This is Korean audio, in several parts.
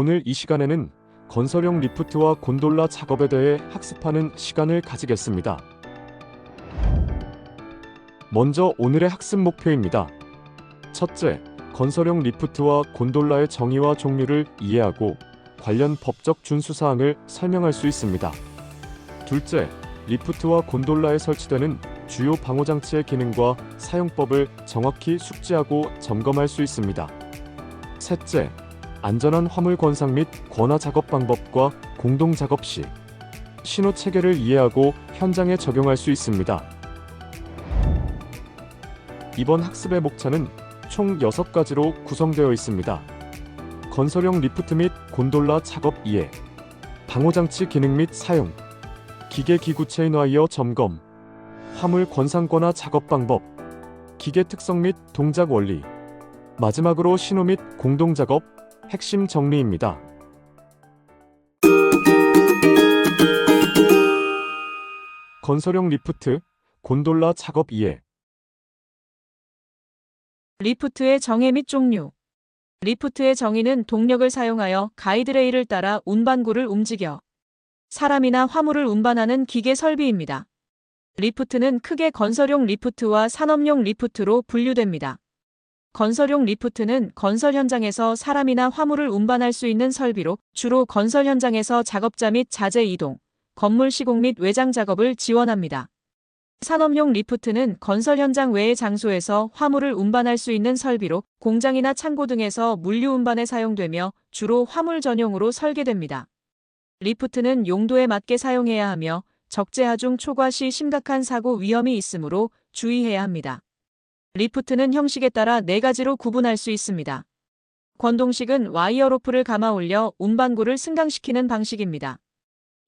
오늘 이 시간에는 건설용 리프트와 곤돌라 작업에 대해 학습하는 시간을 가지겠습니다. 먼저 오늘의 학습 목표입니다. 첫째, 건설용 리프트와 곤돌라의 정의와 종류를 이해하고 관련 법적 준수사항을 설명할 수 있습니다. 둘째, 리프트와 곤돌라에 설치되는 주요 방호장치의 기능과 사용법을 정확히 숙지하고 점검할 수 있습니다. 셋째, 안전한 화물 권상 및 권화 작업 방법과 공동 작업 시 신호 체계를 이해하고 현장에 적용할 수 있습니다. 이번 학습의 목차는 총 6가지로 구성되어 있습니다. 건설용 리프트 및 곤돌라 작업 이해, 방호장치 기능 및 사용, 기계 기구 체인 와이어 점검, 화물 권상 권화 작업 방법, 기계 특성 및 동작 원리, 마지막으로 신호 및 공동 작업, 핵심 정리입니다. 건설용 리프트, 곤돌라 작업 이해. 리프트의 정의 및 종류. 리프트의 정의는 동력을 사용하여 가이드레일을 따라 운반구를 움직여 사람이나 화물을 운반하는 기계 설비입니다. 리프트는 크게 건설용 리프트와 산업용 리프트로 분류됩니다. 건설용 리프트는 건설 현장에서 사람이나 화물을 운반할 수 있는 설비로 주로 건설 현장에서 작업자 및 자재 이동, 건물 시공 및 외장 작업을 지원합니다. 산업용 리프트는 건설 현장 외의 장소에서 화물을 운반할 수 있는 설비로 공장이나 창고 등에서 물류 운반에 사용되며 주로 화물 전용으로 설계됩니다. 리프트는 용도에 맞게 사용해야 하며 적재 하중 초과 시 심각한 사고 위험이 있으므로 주의해야 합니다. 리프트는 형식에 따라 4가지로 구분할 수 있습니다. 권동식은 와이어 로프를 감아 올려 운반구를 승강시키는 방식입니다.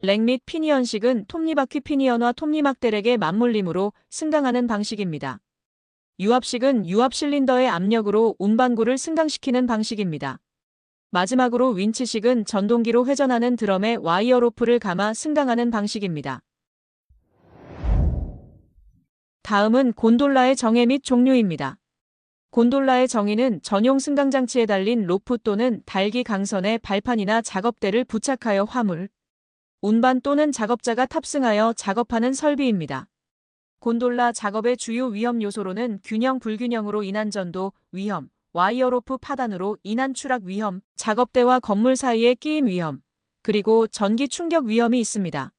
렉 및 피니언식은 톱니바퀴 피니언과 톱니막대렉의 맞물림으로 승강하는 방식입니다. 유압식은 유압 실린더의 압력으로 운반구를 승강시키는 방식입니다. 마지막으로 윈치식은 전동기로 회전하는 드럼에 와이어 로프를 감아 승강하는 방식입니다. 다음은 곤돌라의 정의 및 종류입니다. 곤돌라의 정의는 전용 승강장치에 달린 로프 또는 달기 강선에 발판이나 작업대를 부착하여 화물, 운반 또는 작업자가 탑승하여 작업하는 설비입니다. 곤돌라 작업의 주요 위험 요소로는 균형 불균형으로 인한 전도 위험, 와이어 로프 파단으로 인한 추락 위험, 작업대와 건물 사이에 끼임 위험, 그리고 전기 충격 위험이 있습니다.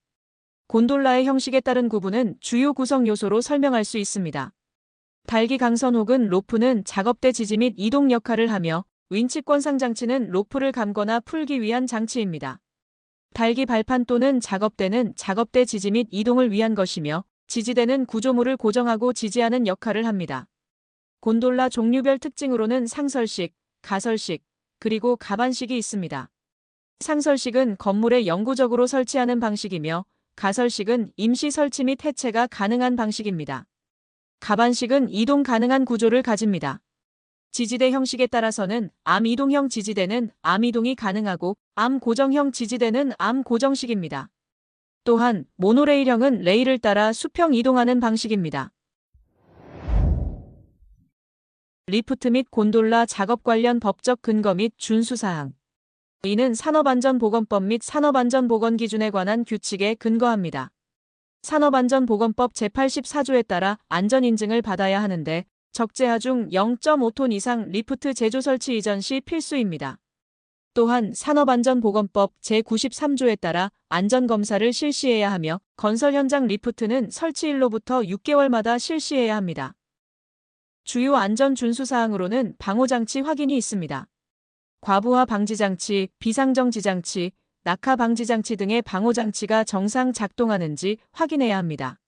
곤돌라의 형식에 따른 구분은 주요 구성 요소로 설명할 수 있습니다. 달기 강선 혹은 로프는 작업대 지지 및 이동 역할을 하며 윈치 권상 장치는 로프를 감거나 풀기 위한 장치입니다. 달기 발판 또는 작업대는 작업대 지지 및 이동을 위한 것이며 지지대는 구조물을 고정하고 지지하는 역할을 합니다. 곤돌라 종류별 특징으로는 상설식, 가설식, 그리고 가반식이 있습니다. 상설식은 건물에 영구적으로 설치하는 방식이며 가설식은 임시 설치 및 해체가 가능한 방식입니다. 가반식은 이동 가능한 구조를 가집니다. 지지대 형식에 따라서는 암 이동형 지지대는 암 이동이 가능하고 암 고정형 지지대는 암 고정식입니다. 또한 모노레일형은 레일을 따라 수평 이동하는 방식입니다. 리프트 및 곤돌라 작업 관련 법적 근거 및 준수사항. 이는 산업안전보건법 및 산업안전보건기준에 관한 규칙에 근거합니다. 산업안전보건법 제84조에 따라 안전인증을 받아야 하는데 적재하중 0.5톤 이상 리프트 제조 설치 이전 시 필수입니다. 또한 산업안전보건법 제93조에 따라 안전검사를 실시해야 하며 건설 현장 리프트는 설치일로부터 6개월마다 실시해야 합니다. 주요 안전 준수사항으로는 방호장치 확인이 있습니다. 과부하 방지장치, 비상정지장치, 낙하 방지장치 등의 방호장치가 정상 작동하는지 확인해야 합니다.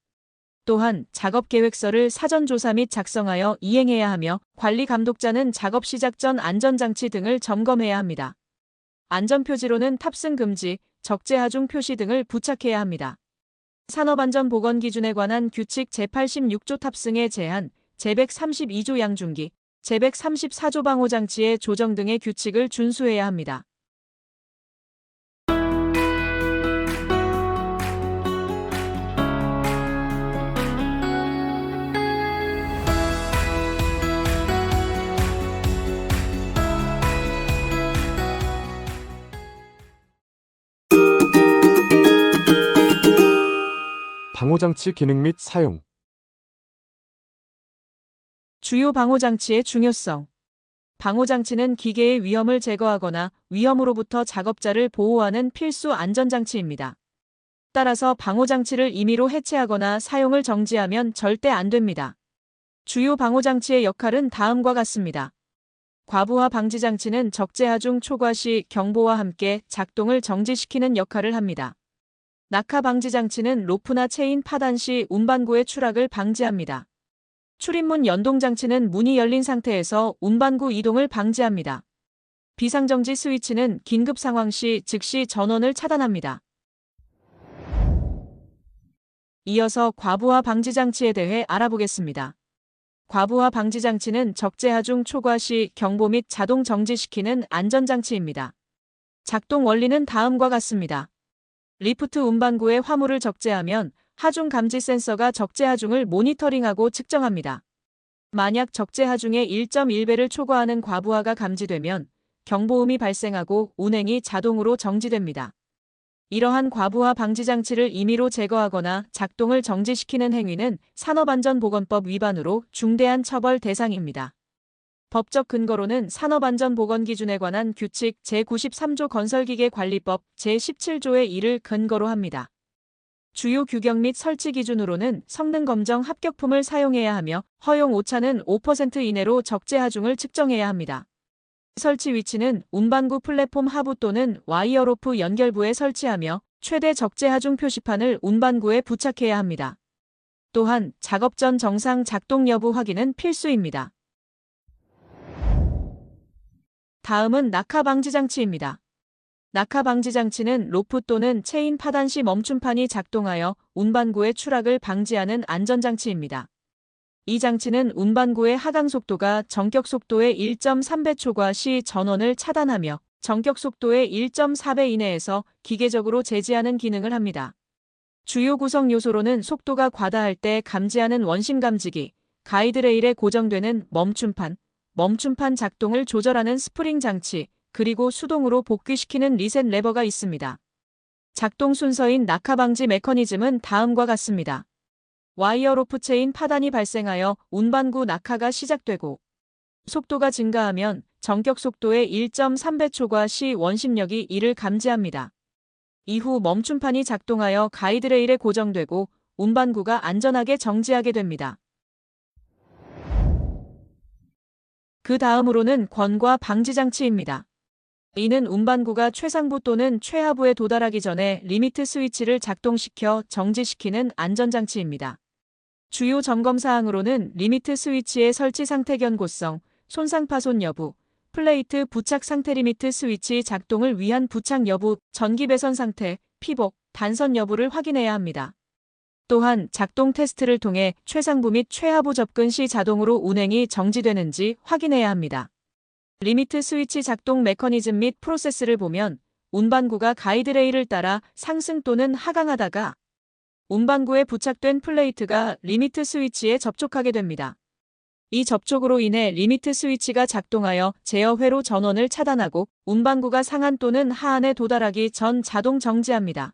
또한 작업계획서를 사전조사 및 작성하여 이행해야 하며 관리감독자는 작업 시작 전 안전장치 등을 점검해야 합니다. 안전표지로는 탑승 금지, 적재하중 표시 등을 부착해야 합니다. 산업안전보건기준에 관한 규칙 제86조 탑승의 제한, 제132조 양중기, 제134조 방호장치의 조정 등의 규칙을 준수해야 합니다. 방호장치 기능 및 사용. 주요 방호장치의 중요성. 방호장치는 기계의 위험을 제거하거나 위험으로부터 작업자를 보호하는 필수 안전장치입니다. 따라서 방호장치를 임의로 해체하거나 사용을 정지하면 절대 안 됩니다. 주요 방호장치의 역할은 다음과 같습니다. 과부하 방지장치는 적재하중 초과 시 경보와 함께 작동을 정지시키는 역할을 합니다. 낙하 방지장치는 로프나 체인 파단 시 운반구의 추락을 방지합니다. 출입문 연동장치는 문이 열린 상태에서 운반구 이동을 방지합니다. 비상정지 스위치는 긴급 상황 시 즉시 전원을 차단합니다. 이어서 과부하 방지장치에 대해 알아보겠습니다. 과부하 방지장치는 적재하중 초과 시 경보 및 자동 정지시키는 안전장치입니다. 작동 원리는 다음과 같습니다. 리프트 운반구에 화물을 적재하면 하중 감지 센서가 적재하중을 모니터링하고 측정합니다. 만약 적재하중의 1.1배를 초과하는 과부하가 감지되면 경보음이 발생하고 운행이 자동으로 정지됩니다. 이러한 과부하 방지 장치를 임의로 제거하거나 작동을 정지시키는 행위는 산업안전보건법 위반으로 중대한 처벌 대상입니다. 법적 근거로는 산업안전보건기준에 관한 규칙 제93조 건설기계관리법 제17조의 1을 근거로 합니다. 주요 규격 및 설치 기준으로는 성능검정 합격품을 사용해야 하며 허용 오차는 5% 이내로 적재하중을 측정해야 합니다. 설치 위치는 운반구 플랫폼 하부 또는 와이어로프 연결부에 설치하며 최대 적재하중 표시판을 운반구에 부착해야 합니다. 또한 작업 전 정상 작동 여부 확인은 필수입니다. 다음은 낙하 방지 장치입니다. 낙하 방지 장치는 로프 또는 체인 파단 시 멈춤판이 작동하여 운반구의 추락을 방지하는 안전장치입니다. 이 장치는 운반구의 하강 속도가 정격 속도의 1.3배 초과 시 전원을 차단하며 정격 속도의 1.4배 이내에서 기계적으로 제지하는 기능을 합니다. 주요 구성 요소로는 속도가 과다할 때 감지하는 원심 감지기, 가이드레일에 고정되는 멈춤판, 멈춤판 작동을 조절하는 스프링 장치, 그리고 수동으로 복귀시키는 리셋 레버가 있습니다. 작동 순서인 낙하 방지 메커니즘은 다음과 같습니다. 와이어 로프 체인 파단이 발생하여 운반구 낙하가 시작되고 속도가 증가하면 정격 속도의 1.3배 초과 시 원심력이 이를 감지합니다. 이후 멈춤판이 작동하여 가이드레일에 고정되고 운반구가 안전하게 정지하게 됩니다. 그 다음으로는 권과 방지 장치입니다. 이는 운반구가 최상부 또는 최하부에 도달하기 전에 리미트 스위치를 작동시켜 정지시키는 안전장치입니다. 주요 점검사항으로는 리미트 스위치의 설치 상태 견고성, 손상 파손 여부, 플레이트 부착 상태 리미트 스위치 작동을 위한 부착 여부, 전기 배선 상태, 피복, 단선 여부를 확인해야 합니다. 또한 작동 테스트를 통해 최상부 및 최하부 접근 시 자동으로 운행이 정지되는지 확인해야 합니다. 리미트 스위치 작동 메커니즘 및 프로세스를 보면 운반구가 가이드레일을 따라 상승 또는 하강하다가 운반구에 부착된 플레이트가 리미트 스위치에 접촉하게 됩니다. 이 접촉으로 인해 리미트 스위치가 작동하여 제어회로 전원을 차단하고 운반구가 상한 또는 하한에 도달하기 전 자동 정지합니다.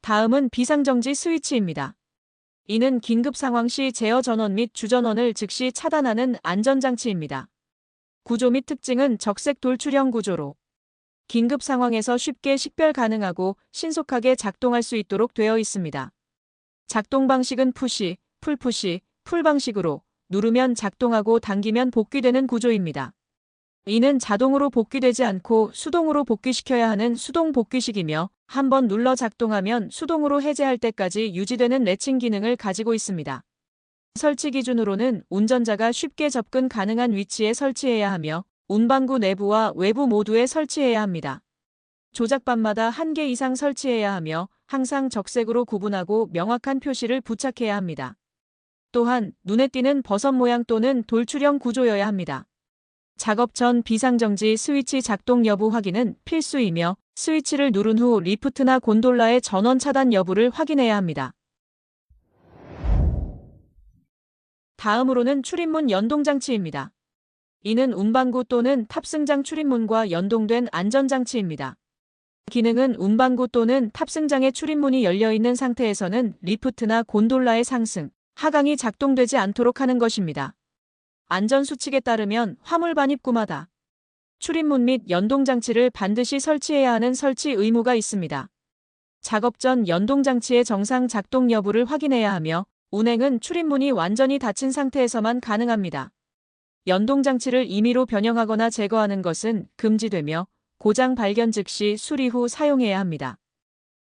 다음은 비상정지 스위치입니다. 이는 긴급 상황 시 제어 전원 및 주전원을 즉시 차단하는 안전장치입니다. 구조 및 특징은 적색 돌출형 구조로 긴급 상황에서 쉽게 식별 가능하고 신속하게 작동할 수 있도록 되어 있습니다. 작동 방식은 푸시, 풀푸시, 풀 방식으로 누르면 작동하고 당기면 복귀되는 구조입니다. 이는 자동으로 복귀되지 않고 수동으로 복귀시켜야 하는 수동 복귀식이며 한번 눌러 작동하면 수동으로 해제할 때까지 유지되는 레칭 기능을 가지고 있습니다. 설치 기준으로는 운전자가 쉽게 접근 가능한 위치에 설치해야 하며 운반구 내부와 외부 모두에 설치해야 합니다. 조작반마다 1개 이상 설치해야 하며 항상 적색으로 구분하고 명확한 표시를 부착해야 합니다. 또한 눈에 띄는 버섯 모양 또는 돌출형 구조여야 합니다. 작업 전 비상정지 스위치 작동 여부 확인은 필수이며 스위치를 누른 후 리프트나 곤돌라의 전원 차단 여부를 확인해야 합니다. 다음으로는 출입문 연동장치입니다. 이는 운반구 또는 탑승장 출입문과 연동된 안전장치입니다. 기능은 운반구 또는 탑승장의 출입문이 열려 있는 상태에서는 리프트나 곤돌라의 상승, 하강이 작동되지 않도록 하는 것입니다. 안전수칙에 따르면 화물 반입구마다 출입문 및 연동장치를 반드시 설치해야 하는 설치 의무가 있습니다. 작업 전 연동장치의 정상 작동 여부를 확인해야 하며 운행은 출입문이 완전히 닫힌 상태에서만 가능합니다. 연동장치를 임의로 변형하거나 제거하는 것은 금지되며 고장 발견 즉시 수리 후 사용해야 합니다.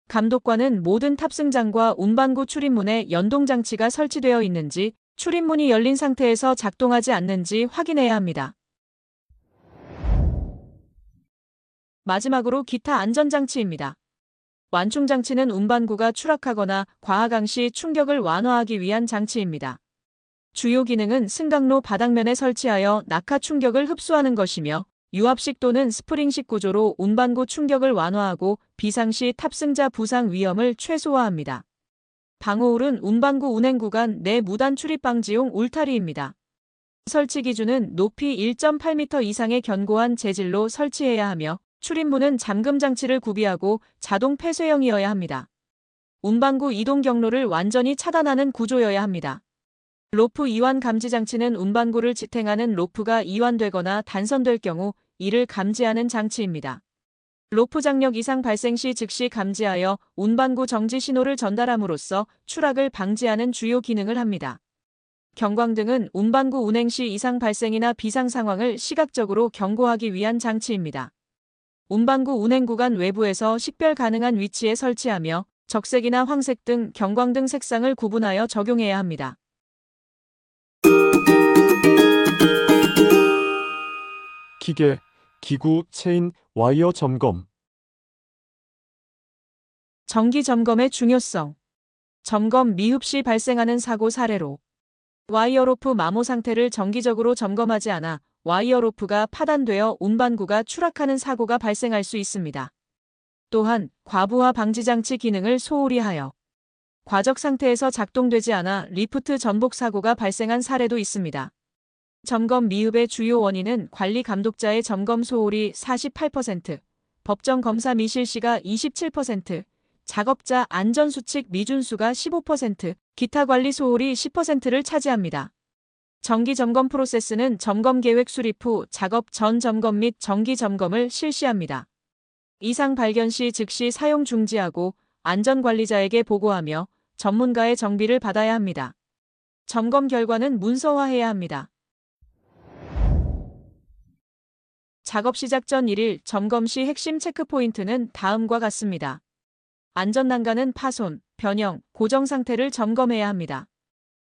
감독관은 모든 탑승장과 운반구 출입문에 연동장치가 설치되어 있는지, 출입문이 열린 상태에서 작동하지 않는지 확인해야 합니다. 마지막으로 기타 안전장치입니다. 완충장치는 운반구가 추락하거나 과하강 시 충격을 완화하기 위한 장치입니다. 주요 기능은 승강로 바닥면에 설치하여 낙하 충격을 흡수하는 것이며 유압식 또는 스프링식 구조로 운반구 충격을 완화하고 비상시 탑승자 부상 위험을 최소화합니다. 방호울은 운반구 운행 구간 내 무단 출입 방지용 울타리입니다. 설치 기준은 높이 1.8m 이상의 견고한 재질로 설치해야 하며 출입문은 잠금 장치를 구비하고 자동 폐쇄형이어야 합니다. 운반구 이동 경로를 완전히 차단하는 구조여야 합니다. 로프 이완 감지 장치는 운반구를 지탱하는 로프가 이완되거나 단선될 경우 이를 감지하는 장치입니다. 로프 장력 이상 발생 시 즉시 감지하여 운반구 정지 신호를 전달함으로써 추락을 방지하는 주요 기능을 합니다. 경광등은 운반구 운행 시 이상 발생이나 비상 상황을 시각적으로 경고하기 위한 장치입니다. 운반구 운행 구간 외부에서 식별 가능한 위치에 설치하며 적색이나 황색 등 경광등 색상을 구분하여 적용해야 합니다. 기계, 기구, 체인, 와이어 점검. 정기 점검의 중요성. 점검 미흡 시 발생하는 사고 사례로 와이어 로프 마모 상태를 정기적으로 점검하지 않아 와이어 로프가 파단되어 운반구가 추락하는 사고가 발생할 수 있습니다. 또한 과부하 방지 장치 기능을 소홀히 하여 과적 상태에서 작동되지 않아 리프트 전복 사고가 발생한 사례도 있습니다. 점검 미흡의 주요 원인은 관리 감독자의 점검 소홀이 48%, 법정 검사 미실시가 27%, 작업자 안전수칙 미준수가 15%, 기타 관리 소홀이 10%를 차지합니다. 정기 점검 프로세스는 점검 계획 수립 후 작업 전 점검 및 정기 점검을 실시합니다. 이상 발견 시 즉시 사용 중지하고 안전관리자에게 보고하며 전문가의 정비를 받아야 합니다. 점검 결과는 문서화해야 합니다. 작업 시작 전 1일 점검 시 핵심 체크포인트는 다음과 같습니다. 안전난간은 파손, 변형, 고정 상태를 점검해야 합니다.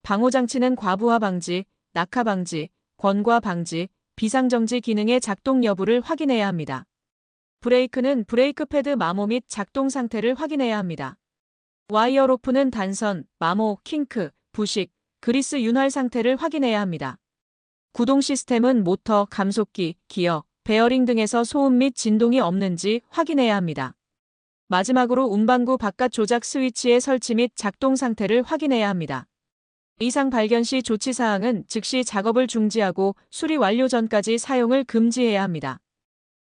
방호장치는 과부하 방지, 낙하 방지, 권과 방지, 비상정지 기능의 작동 여부를 확인해야 합니다. 브레이크는 브레이크 패드 마모 및 작동 상태를 확인해야 합니다. 와이어 로프는 단선, 마모, 킹크, 부식, 그리스 윤활 상태를 확인해야 합니다. 구동 시스템은 모터, 감속기, 기어, 베어링 등에서 소음 및 진동이 없는지 확인해야 합니다. 마지막으로 운반구 바깥 조작 스위치의 설치 및 작동 상태를 확인해야 합니다. 이상 발견 시 조치사항은 즉시 작업을 중지하고 수리 완료 전까지 사용을 금지해야 합니다.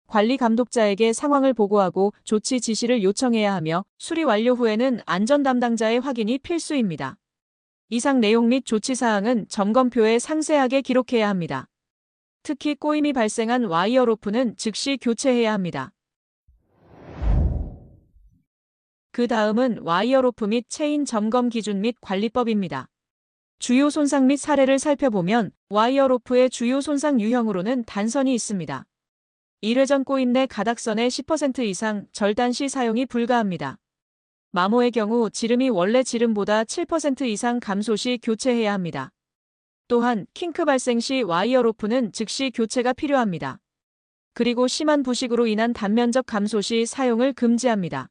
관리 감독자에게 상황을 보고하고 조치 지시를 요청해야 하며 수리 완료 후에는 안전 담당자의 확인이 필수입니다. 이상 내용 및 조치사항은 점검표에 상세하게 기록해야 합니다. 특히 꼬임이 발생한 와이어 로프는 즉시 교체해야 합니다. 그 다음은 와이어 로프 및 체인 점검 기준 및 관리법입니다. 주요 손상 및 사례를 살펴보면 와이어 로프의 주요 손상 유형으로는 단선이 있습니다. 1회전 꼬임 내 가닥선의 10% 이상 절단 시 사용이 불가합니다. 마모의 경우 지름이 원래 지름보다 7% 이상 감소 시 교체해야 합니다. 또한 킹크 발생 시 와이어 로프는 즉시 교체가 필요합니다. 그리고 심한 부식으로 인한 단면적 감소 시 사용을 금지합니다.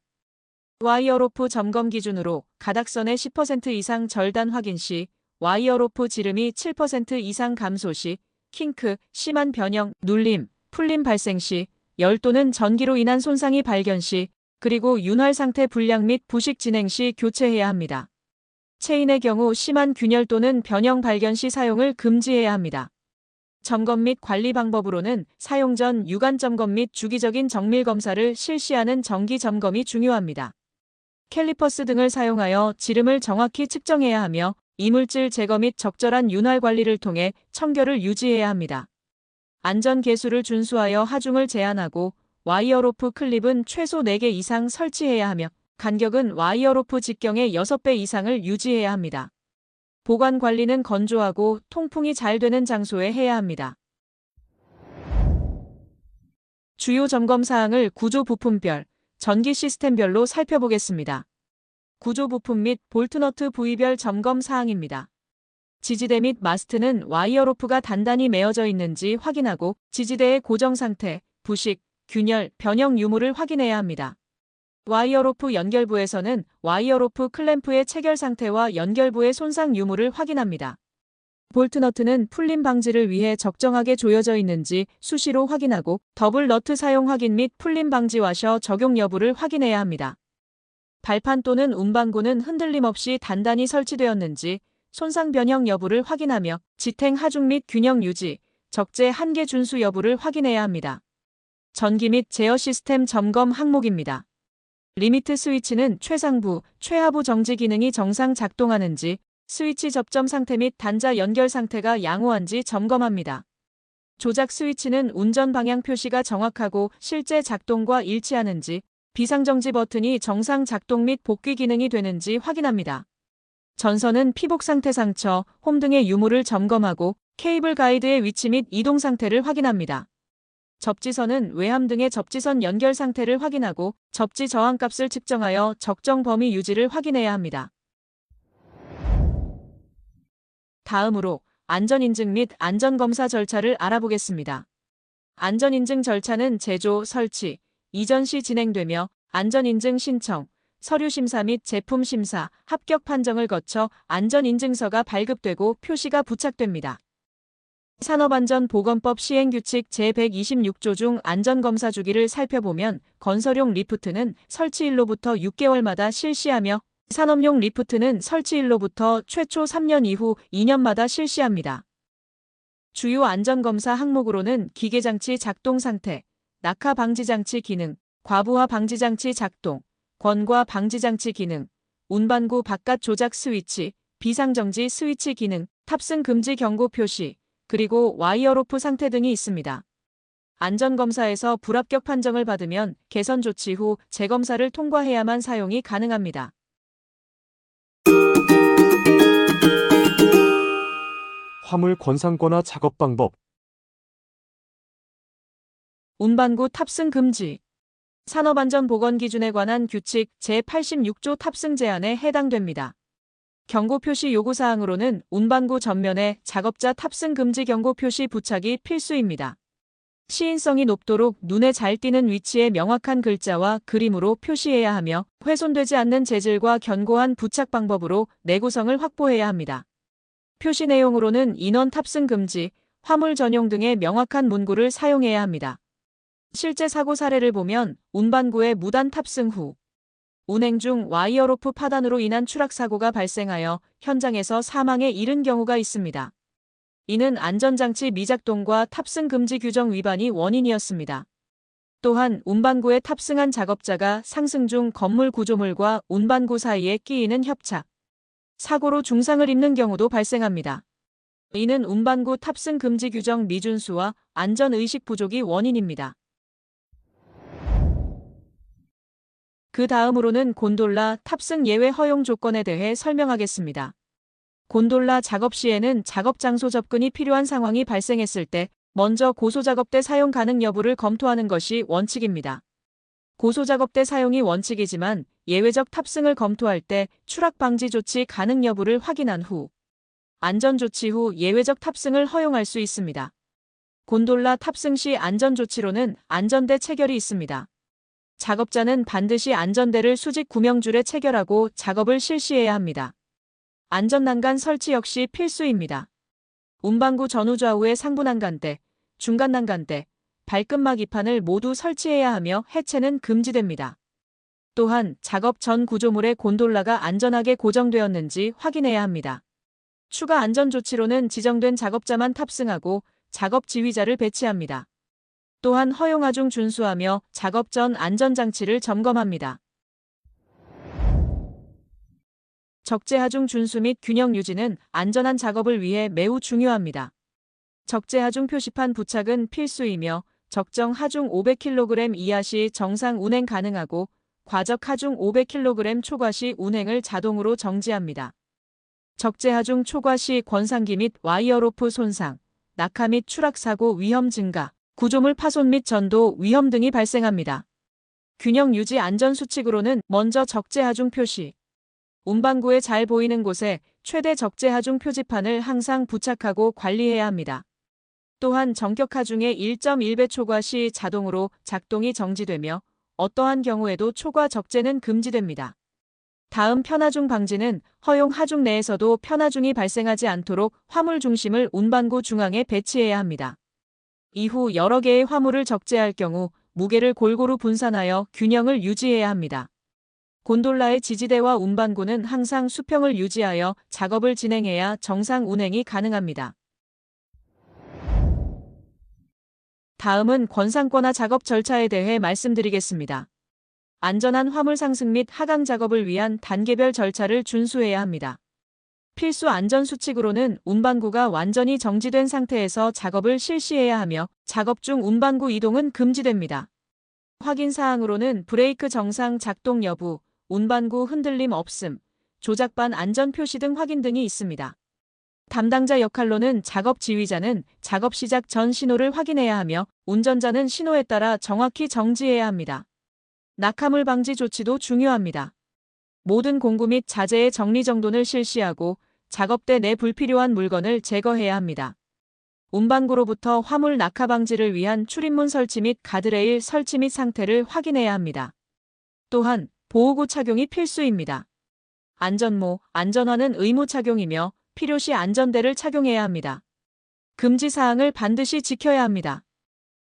와이어 로프 점검 기준으로 가닥선의 10% 이상 절단 확인 시, 와이어 로프 지름이 7% 이상 감소 시, 킹크, 심한 변형, 눌림, 풀림 발생 시, 열 또는 전기로 인한 손상이 발견 시, 그리고 윤활 상태 불량 및 부식 진행 시 교체해야 합니다. 체인의 경우 심한 균열 또는 변형 발견 시 사용을 금지해야 합니다. 점검 및 관리 방법으로는 사용 전 유관 점검 및 주기적인 정밀 검사를 실시하는 정기 점검이 중요합니다. 캘리퍼스 등을 사용하여 지름을 정확히 측정해야 하며 이물질 제거 및 적절한 윤활 관리를 통해 청결을 유지해야 합니다. 안전 계수를 준수하여 하중을 제한하고 와이어로프 클립은 최소 4개 이상 설치해야 하며 간격은 와이어로프 직경의 6배 이상을 유지해야 합니다. 보관 관리는 건조하고 통풍이 잘 되는 장소에 해야 합니다. 주요 점검 사항을 구조 부품별, 전기 시스템별로 살펴보겠습니다. 구조 부품 및 볼트너트 부위별 점검 사항입니다. 지지대 및 마스트는 와이어로프가 단단히 매어져 있는지 확인하고 지지대의 고정 상태, 부식, 균열, 변형 유무를 확인해야 합니다. 와이어로프 연결부에서는 와이어로프 클램프의 체결 상태와 연결부의 손상 유무를 확인합니다. 볼트너트는 풀림 방지를 위해 적정하게 조여져 있는지 수시로 확인하고 더블 너트 사용 확인 및 풀림 방지 와셔 적용 여부를 확인해야 합니다. 발판 또는 운반구는 흔들림 없이 단단히 설치되었는지 손상 변형 여부를 확인하며 지탱 하중 및 균형 유지, 적재 한계 준수 여부를 확인해야 합니다. 전기 및 제어 시스템 점검 항목입니다. 리미트 스위치는 최상부, 최하부 정지 기능이 정상 작동하는지, 스위치 접점 상태 및 단자 연결 상태가 양호한지 점검합니다. 조작 스위치는 운전 방향 표시가 정확하고 실제 작동과 일치하는지, 비상정지 버튼이 정상 작동 및 복귀 기능이 되는지 확인합니다. 전선은 피복 상태 상처, 홈 등의 유무를 점검하고 케이블 가이드의 위치 및 이동 상태를 확인합니다. 접지선은 외함 등의 접지선 연결 상태를 확인하고 접지 저항값을 측정하여 적정 범위 유지를 확인해야 합니다. 다음으로 안전인증 및 안전검사 절차를 알아보겠습니다. 안전인증 절차는 제조, 설치, 이전 시 진행되며 안전인증 신청, 서류 심사 및 제품 심사, 합격 판정을 거쳐 안전인증서가 발급되고 표시가 부착됩니다. 산업안전보건법 시행규칙 제126조 중 안전검사 주기를 살펴보면 건설용 리프트는 설치일로부터 6개월마다 실시하며 산업용 리프트는 설치일로부터 최초 3년 이후 2년마다 실시합니다. 주요 안전검사 항목으로는 기계장치 작동 상태, 낙하 방지장치 기능, 과부하 방지장치 작동, 권과 방지장치 기능, 운반구 바깥 조작 스위치, 비상정지 스위치 기능, 탑승 금지 경고 표시, 그리고 와이어로프 상태 등이 있습니다. 안전검사에서 불합격 판정을 받으면 개선 조치 후 재검사를 통과해야만 사용이 가능합니다. 화물 권상권화 작업 방법. 운반구 탑승 금지. 산업안전보건기준에 관한 규칙 제86조 탑승 제한에 해당됩니다. 경고 표시 요구사항으로는 운반구 전면에 작업자 탑승 금지 경고 표시 부착이 필수입니다. 시인성이 높도록 눈에 잘 띄는 위치에 명확한 글자와 그림으로 표시해야 하며 훼손되지 않는 재질과 견고한 부착 방법으로 내구성을 확보해야 합니다. 표시 내용으로는 인원 탑승 금지, 화물 전용 등의 명확한 문구를 사용해야 합니다. 실제 사고 사례를 보면 운반구에 무단 탑승 후 운행 중 와이어로프 파단으로 인한 추락 사고가 발생하여 현장에서 사망에 이른 경우가 있습니다. 이는 안전장치 미작동과 탑승 금지 규정 위반이 원인이었습니다. 또한 운반구에 탑승한 작업자가 상승 중 건물 구조물과 운반구 사이에 끼이는 협착, 사고로 중상을 입는 경우도 발생합니다. 이는 운반구 탑승 금지 규정 미준수와 안전의식 부족이 원인입니다. 그 다음으로는 곤돌라 탑승 예외 허용 조건에 대해 설명하겠습니다. 곤돌라 작업 시에는 작업 장소 접근이 필요한 상황이 발생했을 때 먼저 고소작업대 사용 가능 여부를 검토하는 것이 원칙입니다. 고소작업대 사용이 원칙이지만 예외적 탑승을 검토할 때 추락 방지 조치 가능 여부를 확인한 후 안전조치 후 예외적 탑승을 허용할 수 있습니다. 곤돌라 탑승 시 안전조치로는 안전대 체결이 있습니다. 작업자는 반드시 안전대를 수직 구명줄에 체결하고 작업을 실시해야 합니다. 안전난간 설치 역시 필수입니다. 운반구 전후 좌우의 상부 난간대, 중간 난간대, 발끝막 2판을 모두 설치해야 하며 해체는 금지됩니다. 또한 작업 전 구조물의 곤돌라가 안전하게 고정되었는지 확인해야 합니다. 추가 안전조치로는 지정된 작업자만 탑승하고 작업 지휘자를 배치합니다. 또한 허용하중 준수하며 작업 전 안전장치를 점검합니다. 적재하중 준수 및 균형 유지는 안전한 작업을 위해 매우 중요합니다. 적재하중 표시판 부착은 필수이며 적정 하중 500kg 이하 시 정상 운행 가능하고 과적 하중 500kg 초과 시 운행을 자동으로 정지합니다. 적재하중 초과 시 권상기 및 와이어로프 손상, 낙하 및 추락 사고 위험 증가, 구조물 파손 및 전도 위험 등이 발생합니다. 균형 유지 안전 수칙으로는 먼저 적재하중 표시. 운반구에 잘 보이는 곳에 최대 적재하중 표지판을 항상 부착하고 관리해야 합니다. 또한 정격 하중의 1.1배 초과 시 자동으로 작동이 정지되며 어떠한 경우에도 초과 적재는 금지됩니다. 다음 편하중 방지는 허용 하중 내에서도 편하중이 발생하지 않도록 화물 중심을 운반구 중앙에 배치해야 합니다. 이후 여러 개의 화물을 적재할 경우 무게를 골고루 분산하여 균형을 유지해야 합니다. 곤돌라의 지지대와 운반구는 항상 수평을 유지하여 작업을 진행해야 정상 운행이 가능합니다. 다음은 권상권화 작업 절차에 대해 말씀드리겠습니다. 안전한 화물 상승 및 하강 작업을 위한 단계별 절차를 준수해야 합니다. 필수 안전수칙으로는 운반구가 완전히 정지된 상태에서 작업을 실시해야 하며 작업 중 운반구 이동은 금지됩니다. 확인사항으로는 브레이크 정상 작동 여부, 운반구 흔들림 없음, 조작반 안전 표시 등 확인 등이 있습니다. 담당자 역할로는 작업 지휘자는 작업 시작 전 신호를 확인해야 하며 운전자는 신호에 따라 정확히 정지해야 합니다. 낙하물 방지 조치도 중요합니다. 모든 공구 및 자재의 정리정돈을 실시하고 작업대 내 불필요한 물건을 제거해야 합니다. 운반구로부터 화물 낙하 방지를 위한 출입문 설치 및 가드레일 설치 및 상태를 확인해야 합니다. 또한 보호구 착용이 필수입니다. 안전모, 안전화는 의무 착용이며 필요시 안전대를 착용해야 합니다. 금지 사항을 반드시 지켜야 합니다.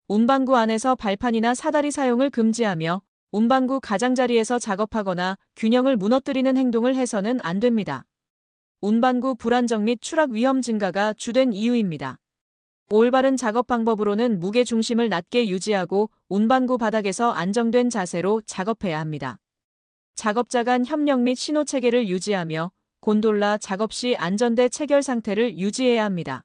운반구 안에서 발판이나 사다리 사용을 금지하며 운반구 가장자리에서 작업하거나 균형을 무너뜨리는 행동을 해서는 안 됩니다. 운반구 불안정 및 추락 위험 증가가 주된 이유입니다. 올바른 작업 방법으로는 무게 중심을 낮게 유지하고 운반구 바닥에서 안정된 자세로 작업해야 합니다. 작업자 간 협력 및 신호 체계를 유지하며 곤돌라 작업 시 안전대 체결 상태를 유지해야 합니다.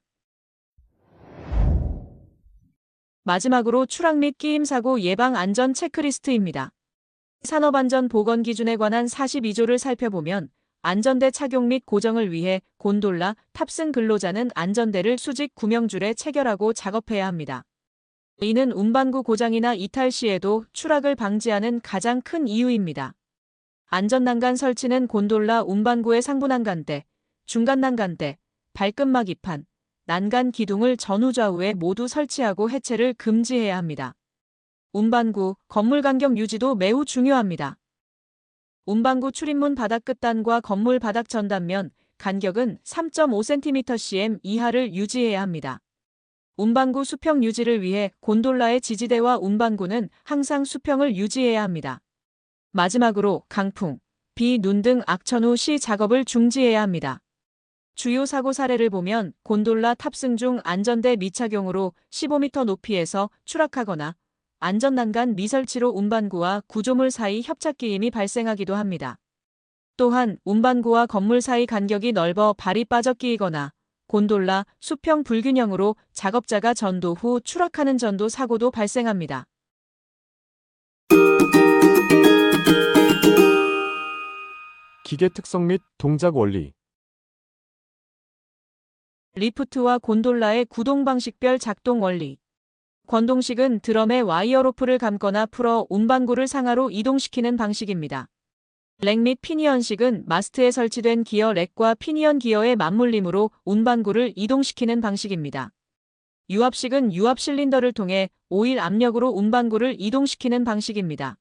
마지막으로 추락 및 끼임 사고 예방 안전 체크리스트입니다. 산업안전보건 기준에 관한 42조를 살펴보면 안전대 착용 및 고정을 위해 곤돌라 탑승 근로자는 안전대를 수직 구명줄에 체결하고 작업해야 합니다. 이는 운반구 고장이나 이탈 시에도 추락을 방지하는 가장 큰 이유입니다. 안전난간 설치는 곤돌라 운반구의 상부 난간대, 중간 난간대, 발끝막 이판, 난간 기둥을 전후 좌우에 모두 설치하고 해체를 금지해야 합니다. 운반구, 건물 간격 유지도 매우 중요합니다. 운반구 출입문 바닥 끝단과 건물 바닥 전단면 간격은 3.5cm/cm 이하를 유지해야 합니다. 운반구 수평 유지를 위해 곤돌라의 지지대와 운반구는 항상 수평을 유지해야 합니다. 마지막으로 강풍, 비, 눈 등 악천 후 시 작업을 중지해야 합니다. 주요 사고 사례를 보면 곤돌라 탑승 중 안전대 미착용으로 15m 높이에서 추락하거나 안전난간 미설치로 운반구와 구조물 사이 협착 끼임이 발생하기도 합니다. 또한 운반구와 건물 사이 간격이 넓어 발이 빠져 끼이거나 곤돌라 수평 불균형으로 작업자가 전도 후 추락하는 전도 사고도 발생합니다. 기계 특성 및 동작 원리. 리프트와 곤돌라의 구동 방식별 작동 원리. 권동식은 드럼에 와이어 로프를 감거나 풀어 운반구를 상하로 이동시키는 방식입니다. 렉 및 피니언식은 마스트에 설치된 기어 렉과 피니언 기어의 맞물림으로 운반구를 이동시키는 방식입니다. 유압식은 유압 실린더를 통해 오일 압력으로 운반구를 이동시키는 방식입니다.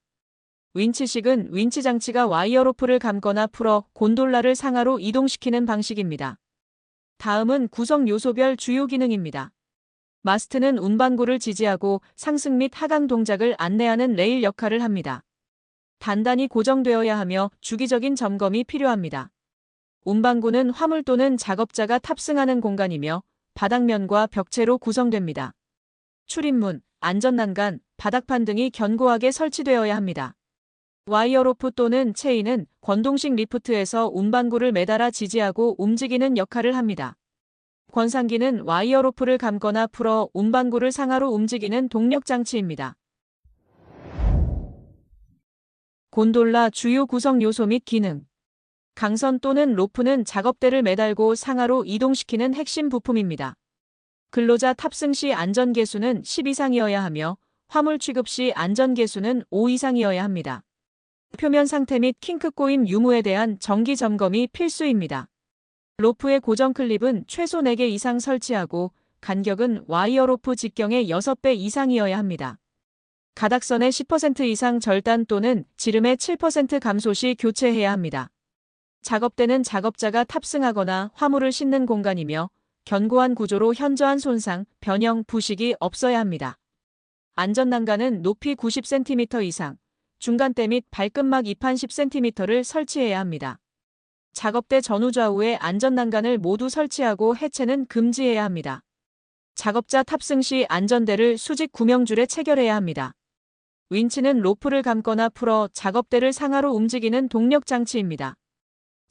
윈치식은 윈치 장치가 와이어 로프를 감거나 풀어 곤돌라를 상하로 이동시키는 방식입니다. 다음은 구성 요소별 주요 기능입니다. 마스트는 운반구를 지지하고 상승 및 하강 동작을 안내하는 레일 역할을 합니다. 단단히 고정되어야 하며 주기적인 점검이 필요합니다. 운반구는 화물 또는 작업자가 탑승하는 공간이며 바닥면과 벽체로 구성됩니다. 출입문, 안전난간, 바닥판 등이 견고하게 설치되어야 합니다. 와이어로프 또는 체인은 권동식 리프트에서 운반구를 매달아 지지하고 움직이는 역할을 합니다. 권상기는 와이어로프를 감거나 풀어 운반구를 상하로 움직이는 동력 장치입니다. 곤돌라 주요 구성 요소 및 기능. 강선 또는 로프는 작업대를 매달고 상하로 이동시키는 핵심 부품입니다. 근로자 탑승 시 안전계수는 10 이상이어야 하며 화물 취급 시 안전계수는 5 이상이어야 합니다. 표면 상태 및 킹크 꼬임 유무에 대한 정기 점검이 필수입니다. 로프의 고정 클립은 최소 4개 이상 설치하고 간격은 와이어로프 직경의 6배 이상이어야 합니다. 가닥선의 10% 이상 절단 또는 지름의 7% 감소 시 교체해야 합니다. 작업대는 작업자가 탑승하거나 화물을 싣는 공간이며 견고한 구조로 현저한 손상, 변형, 부식이 없어야 합니다. 안전난간은 높이 90cm 이상, 중간대 및 발끝막 이판 10cm를 설치해야 합니다. 작업대 전후 좌우에 안전난간을 모두 설치하고 해체는 금지해야 합니다. 작업자 탑승 시 안전대를 수직 구명줄에 체결해야 합니다. 윈치는 로프를 감거나 풀어 작업대를 상하로 움직이는 동력 장치입니다.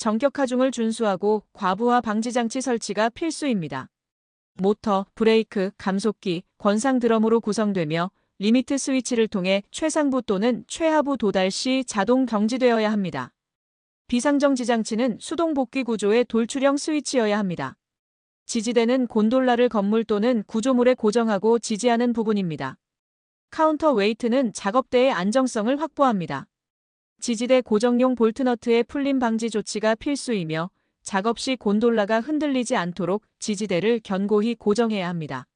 정격 하중을 준수하고 과부하 방지 장치 설치가 필수입니다. 모터, 브레이크, 감속기, 권상 드럼으로 구성되며 리미트 스위치를 통해 최상부 또는 최하부 도달 시 자동 경지되어야 합니다. 비상정지 장치는 수동 복귀 구조의 돌출형 스위치여야 합니다. 지지대는 곤돌라를 건물 또는 구조물에 고정하고 지지하는 부분입니다. 카운터 웨이트는 작업대의 안정성을 확보합니다. 지지대 고정용 볼트너트의 풀림 방지 조치가 필수이며 작업 시 곤돌라가 흔들리지 않도록 지지대를 견고히 고정해야 합니다.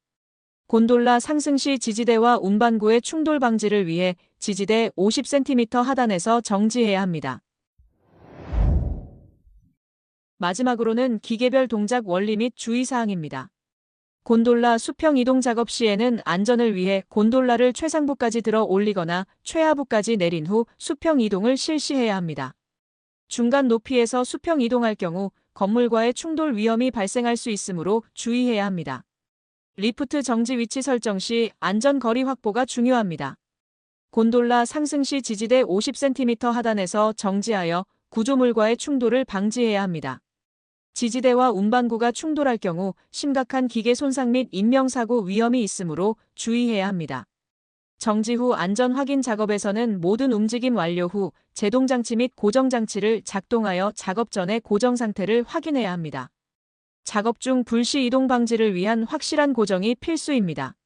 곤돌라 상승 시 지지대와 운반구의 충돌 방지를 위해 지지대 50cm 하단에서 정지해야 합니다. 마지막으로는 기계별 동작 원리 및 주의사항입니다. 곤돌라 수평 이동 작업 시에는 안전을 위해 곤돌라를 최상부까지 들어 올리거나 최하부까지 내린 후 수평 이동을 실시해야 합니다. 중간 높이에서 수평 이동할 경우 건물과의 충돌 위험이 발생할 수 있으므로 주의해야 합니다. 리프트 정지 위치 설정 시 안전 거리 확보가 중요합니다. 곤돌라 상승 시 지지대 50cm 하단에서 정지하여 구조물과의 충돌을 방지해야 합니다. 지지대와 운반구가 충돌할 경우 심각한 기계 손상 및 인명사고 위험이 있으므로 주의해야 합니다. 정지 후 안전 확인 작업에서는 모든 움직임 완료 후 제동장치 및 고정장치를 작동하여 작업 전의 고정 상태를 확인해야 합니다. 작업 중 불시 이동 방지를 위한 확실한 고정이 필수입니다.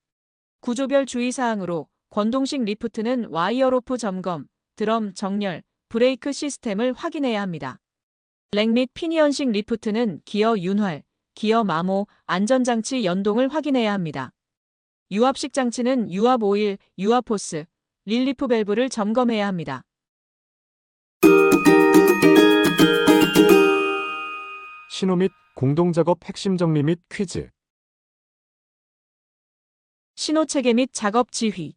구조별 주의사항으로 권동식 리프트는 와이어로프 점검, 드럼 정렬, 브레이크 시스템을 확인해야 합니다. 렉 및 피니언식 리프트는 기어 윤활, 기어 마모, 안전장치 연동을 확인해야 합니다. 유압식 장치는 유압 오일, 유압 호스, 릴리프 밸브를 점검해야 합니다. 신호 및 공동작업 핵심 정리 및 퀴즈. 신호 체계 및 작업 지휘.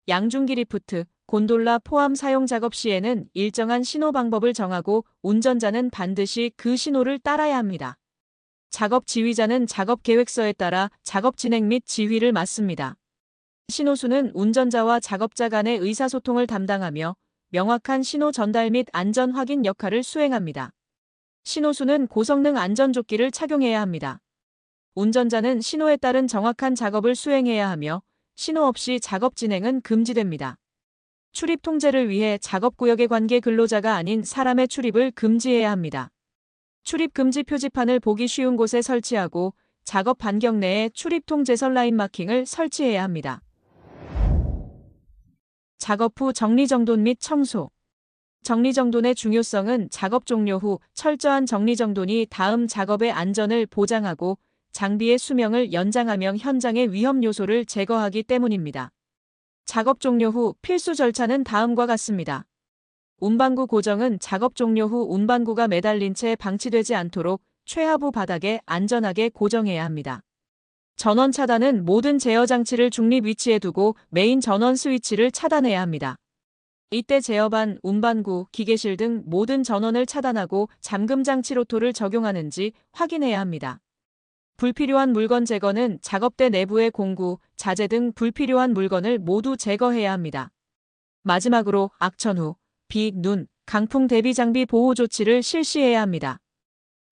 양중기 리프트, 곤돌라 포함 사용 작업 시에는 일정한 신호 방법을 정하고 운전자는 반드시 그 신호를 따라야 합니다. 작업 지휘자는 작업 계획서에 따라 작업 진행 및 지휘를 맡습니다. 신호수는 운전자와 작업자 간의 의사소통을 담당하며 명확한 신호 전달 및 안전 확인 역할을 수행합니다. 신호수는 고성능 안전조끼를 착용해야 합니다. 운전자는 신호에 따른 정확한 작업을 수행해야 하며 신호 없이 작업 진행은 금지됩니다. 출입 통제를 위해 작업구역의 관계 근로자가 아닌 사람의 출입을 금지해야 합니다. 출입 금지 표지판을 보기 쉬운 곳에 설치하고 작업 반경 내에 출입 통제선 라인 마킹을 설치해야 합니다. 작업 후 정리정돈 및 청소. 정리정돈의 중요성은 작업 종료 후 철저한 정리정돈이 다음 작업의 안전을 보장하고 장비의 수명을 연장하며 현장의 위험 요소를 제거하기 때문입니다. 작업 종료 후 필수 절차는 다음과 같습니다. 운반구 고정은 작업 종료 후 운반구가 매달린 채 방치되지 않도록 최하부 바닥에 안전하게 고정해야 합니다. 전원 차단은 모든 제어 장치를 중립 위치에 두고 메인 전원 스위치를 차단해야 합니다. 이때 제어반, 운반구, 기계실 등 모든 전원을 차단하고 잠금 장치 로토를 적용하는지 확인해야 합니다. 불필요한 물건 제거는 작업대 내부의 공구, 자재 등 불필요한 물건을 모두 제거해야 합니다. 마지막으로 악천 후 비, 눈, 강풍 대비 장비 보호 조치를 실시해야 합니다.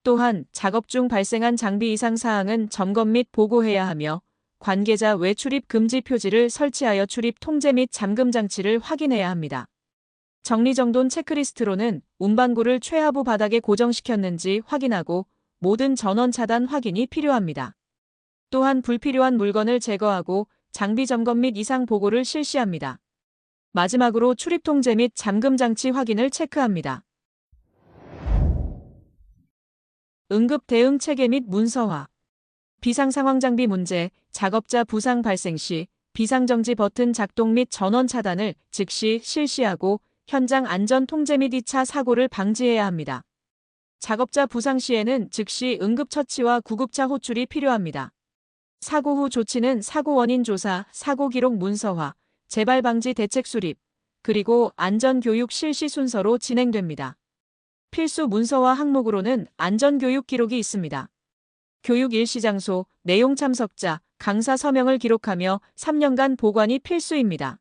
또한 작업 중 발생한 장비 이상 사항은 점검 및 보고해야 하며 관계자 외 출입 금지 표지를 설치하여 출입 통제 및 잠금 장치를 확인해야 합니다. 정리정돈 체크리스트로는 운반구를 최하부 바닥에 고정시켰는지 확인하고 모든 전원 차단 확인이 필요합니다. 또한 불필요한 물건을 제거하고 장비 점검 및 이상 보고를 실시합니다. 마지막으로 출입 통제 및 잠금 장치 확인을 체크합니다. 응급 대응 체계 및 문서화. 비상상황 장비 문제, 작업자 부상 발생 시 비상정지 버튼 작동 및 전원 차단을 즉시 실시하고 현장 안전 통제 및 2차 사고를 방지해야 합니다. 작업자 부상 시에는 즉시 응급처치와 구급차 호출이 필요합니다. 사고 후 조치는 사고 원인 조사, 사고 기록 문서화, 재발 방지 대책 수립, 그리고 안전교육 실시 순서로 진행됩니다. 필수 문서화 항목으로는 안전교육 기록이 있습니다. 교육 일시 장소, 내용 참석자, 강사 서명을 기록하며 3년간 보관이 필수입니다.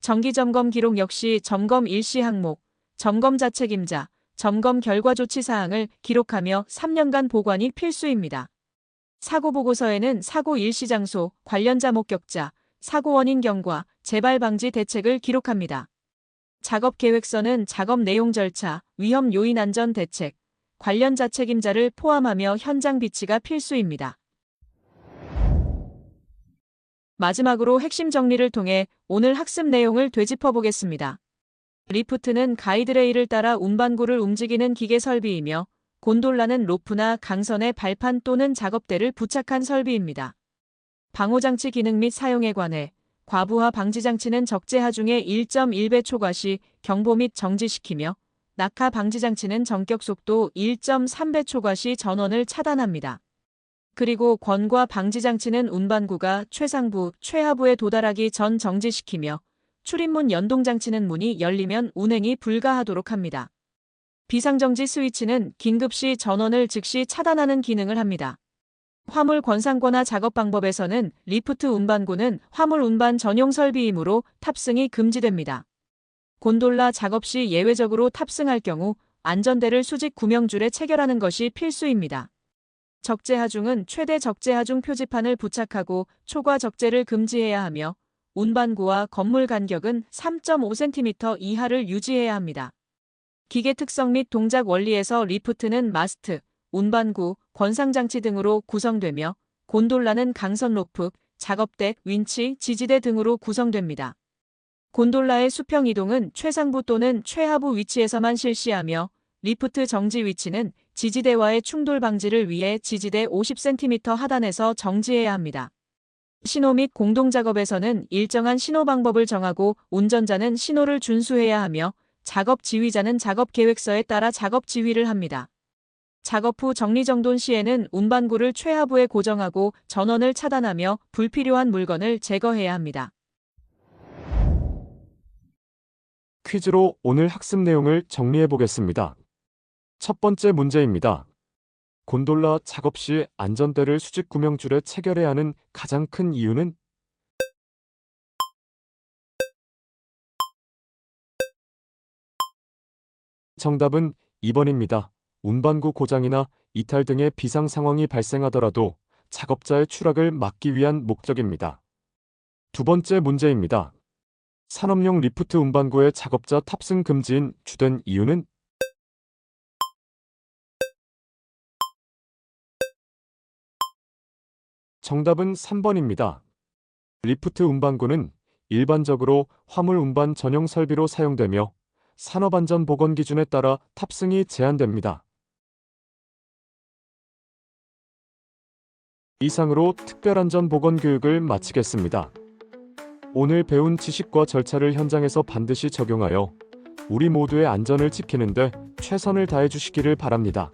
정기점검 기록 역시 점검 일시 항목, 점검자 책임자, 점검 결과 조치 사항을 기록하며 3년간 보관이 필수입니다. 사고 보고서에는 사고 일시 장소, 관련자 목격자, 사고 원인 경과, 재발 방지 대책을 기록합니다. 작업 계획서는 작업 내용 절차, 위험 요인 안전 대책, 관련자 책임자를 포함하며 현장 비치가 필수입니다. 마지막으로 핵심 정리를 통해 오늘 학습 내용을 되짚어 보겠습니다. 리프트는 가이드레일을 따라 운반구를 움직이는 기계 설비이며 곤돌라는 로프나 강선의 발판 또는 작업대를 부착한 설비입니다. 방호장치 기능 및 사용에 관해 과부하 방지장치는 적재 하중의 1.1배 초과 시 경보 및 정지시키며 낙하 방지장치는 전격 속도 1.3배 초과 시 전원을 차단합니다. 그리고 권과 방지장치는 운반구가 최상부, 최하부에 도달하기 전 정지시키며 출입문 연동장치는 문이 열리면 운행이 불가하도록 합니다. 비상정지 스위치는 긴급시 전원을 즉시 차단하는 기능을 합니다. 화물 권상권화 작업 방법에서는 리프트 운반구는 화물 운반 전용 설비이므로 탑승이 금지됩니다. 곤돌라 작업 시 예외적으로 탑승할 경우 안전대를 수직 구명줄에 체결하는 것이 필수입니다. 적재 하중은 최대 적재 하중 표지판을 부착하고 초과 적재를 금지해야 하며 운반구와 건물 간격은 3.5cm 이하를 유지해야 합니다. 기계 특성 및 동작 원리에서 리프트는 마스트, 운반구, 권상장치 등으로 구성되며 곤돌라는 강선 로프, 작업대, 윈치, 지지대 등으로 구성됩니다. 곤돌라의 수평 이동은 최상부 또는 최하부 위치에서만 실시하며 리프트 정지 위치는 지지대와의 충돌 방지를 위해 지지대 50cm 하단에서 정지해야 합니다. 신호 및 공동작업에서는 일정한 신호 방법을 정하고 운전자는 신호를 준수해야 하며 작업 지휘자는 작업 계획서에 따라 작업 지휘를 합니다. 작업 후 정리정돈 시에는 운반구를 최하부에 고정하고 전원을 차단하며 불필요한 물건을 제거해야 합니다. 퀴즈로 오늘 학습 내용을 정리해 보겠습니다. 첫 번째 문제입니다. 곤돌라 작업 시 안전대를 수직 구명줄에 체결해야 하는 가장 큰 이유는? 정답은 2번입니다. 운반구 고장이나 이탈 등의 비상 상황이 발생하더라도 작업자의 추락을 막기 위한 목적입니다. 두 번째 문제입니다. 산업용 리프트 운반구의 작업자 탑승 금지인 주된 이유는? 정답은 3번입니다. 리프트 운반구는 일반적으로 화물 운반 전용 설비로 사용되며 산업안전보건 기준에 따라 탑승이 제한됩니다. 이상으로 특별안전보건 교육을 마치겠습니다. 오늘 배운 지식과 절차를 현장에서 반드시 적용하여 우리 모두의 안전을 지키는 데 최선을 다해 주시기를 바랍니다.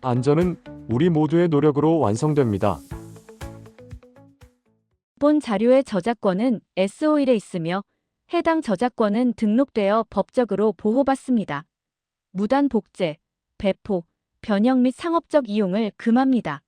안전은 우리 모두의 노력으로 완성됩니다. 본 자료의 저작권은 S-Oil에 있으며 해당 저작권은 등록되어 법적으로 보호받습니다. 무단 복제, 배포, 변형 및 상업적 이용을 금합니다.